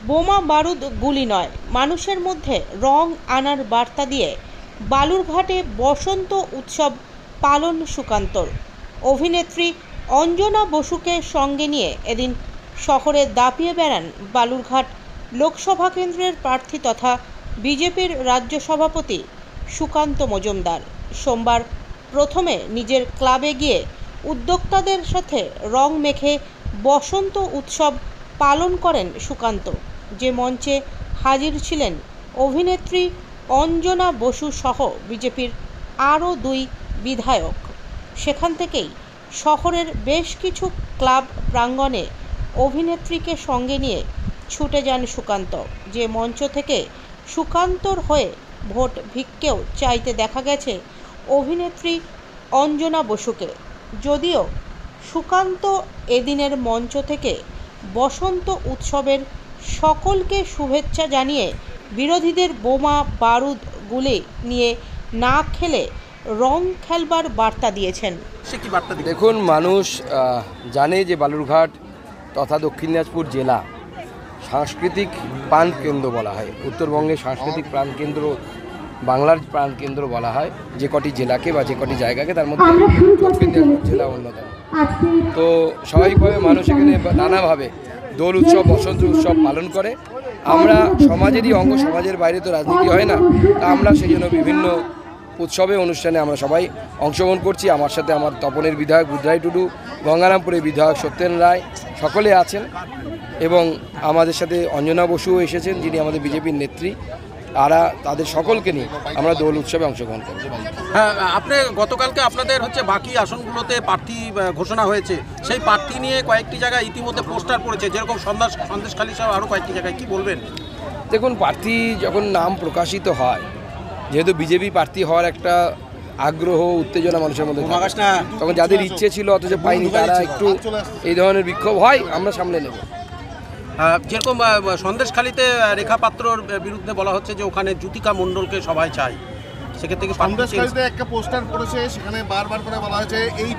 বোমা বারুদ গুলি নয়, মানুষের মধ্যে রং আনার বার্তা দিয়ে বালুরঘাটে বসন্ত উৎসব পালন সুকান্তর। অভিনেত্রী অঞ্জনা বসুকে সঙ্গে নিয়ে এদিন শহরে দাপিয়ে বেড়ান বালুরঘাট লোকসভা কেন্দ্রের প্রার্থী তথা বিজেপির রাজ্য সভাপতি সুকান্ত মজুমদার। সোমবার প্রথমে নিজের ক্লাবে গিয়ে উদ্যোক্তাদের সাথে রং মেখে বসন্ত উৎসব পালন করেন সুকান্ত। যে মঞ্চে হাজির ছিলেন অভিনেত্রী অঞ্জনা বসু সহ বিজেপির আরও 2 বিধায়ক। সেখান থেকেই শহরের বেশ কিছু ক্লাব প্রাঙ্গণে অভিনেত্রীকে সঙ্গে নিয়ে ছুটে যান সুকান্ত। যে মঞ্চ থেকে সুকান্তর হয়ে ভোট ভিক্ষেও চাইতে দেখা গেছে অভিনেত্রী অঞ্জনা বসুকে। যদিও সুকান্ত এদিনের মঞ্চ থেকে বসন্ত উৎসবের সকলকে শুভেচ্ছা জানিয়ে বিরোধীদের বোমা বারুদ গুলি নিয়ে না খেলে রং খেলবার বার্তা দিয়েছেন। দেখুন, মানুষ জানে যে বালুরঘাট তথা দক্ষিণ দিনাজপুর জেলা সাংস্কৃতিক প্রাণকেন্দ্র বলা হয়। উত্তরবঙ্গের সাংস্কৃতিক প্রাণকেন্দ্র, বাংলার প্রাণকেন্দ্র বলা হয় যে কটি জেলাকে বা যে কটি জায়গাকে, তার মধ্যে দক্ষিণ দিনাজপুর জেলা অন্যতম। তো স্বাভাবিকভাবে মানুষ এখানে নানাভাবে দোল উৎসব, বসন্ত উৎসব পালন করে। আমরা সমাজেরই অঙ্গ, সমাজের বাইরে তো রাজনীতি হয় না, তা আমরা সেই জন্য বিভিন্ন উৎসবে অনুষ্ঠানে আমরা সবাই অংশগ্রহণ করছি। আমার সাথে আমার তপনের বিধায়ক বুধরাই টুডু, গঙ্গারামপুরের বিধায়ক সত্যেন রায় সকলে আছেন, এবং আমাদের সাথে অঞ্জনা বসুও এসেছেন, যিনি আমাদের বিজেপির নেত্রী। তাদের সকলকে নিয়ে আমরা দোল উৎসবে অংশগ্রহণ করছি। হ্যাঁ, আপনি গতকালকে আপনাদের বাকি আসনগুলোতে প্রার্থী ঘোষণা হয়েছে, সেই প্রার্থী নিয়ে কয়েকটি জায়গায় ইতিমধ্যে পোস্টার পড়েছে, যেরকম সন্দেশখালী সহ আরও কয়েকটি জায়গায়, কি বলবেন? দেখুন, প্রার্থী যখন নাম প্রকাশিত হয়, যেহেতু বিজেপি প্রার্থী হওয়ার একটা আগ্রহ, উত্তেজনা মানুষের মধ্যে থাকে, তখন যাদের ইচ্ছে ছিল অথচ পাইনি, তারা একটু এই ধরনের বিক্ষোভ হয়, আমরা সামলে নেব। যেরকম সন্দেশখালীতে রেখা পাত্রর বিরুদ্ধে বলা হচ্ছে যে ওখানে জ্যোতিকা মণ্ডলকে সবাই চাই, সেক্ষেত্রে সন্দেশখালীতে একটা পোস্টার পড়েছে, সেখানে বারবার করে বলা হয়েছে এই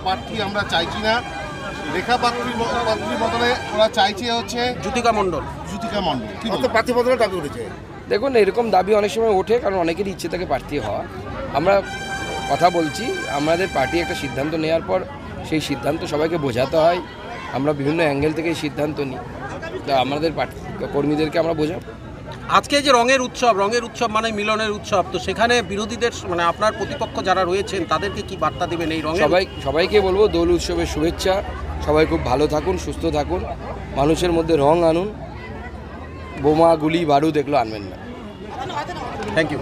প্রার্থী আমরা চাইছি না, রেখা পাত্রীর বদলে ওরা চাইছে হচ্ছে জ্যোতিকা মণ্ডল। প্রার্থী বদলে দাবি উঠেছে। দেখুন, এরকম দাবি অনেক সময় ওঠে, কারণ অনেকেরই ইচ্ছে থাকে প্রার্থী হওয়া। আমরা কথা বলছি, আমাদের পার্টি একটা সিদ্ধান্ত নেওয়ার পর সেই সিদ্ধান্ত সবাইকে বোঝাতে হয়। আমরা বিভিন্ন অ্যাঙ্গেল থেকে সিদ্ধান্ত নিই, তা আমাদের কর্মীদেরকে আমরা বোঝাবো। আজকে যে রঙের উৎসব মানে মিলনের উৎসব, তো সেখানে বিরোধীদের আপনার প্রতিপক্ষ যারা রয়েছেন তাদেরকে কি বার্তা দেবেন এই রঙে? সবাইকে বলবো দোল উৎসবের শুভেচ্ছা। সবাই খুব ভালো থাকুন, সুস্থ থাকুন, মানুষের মধ্যে রং আনুন, বোমা গুলি বারুদ এগুলো আনবেন না। Thank you.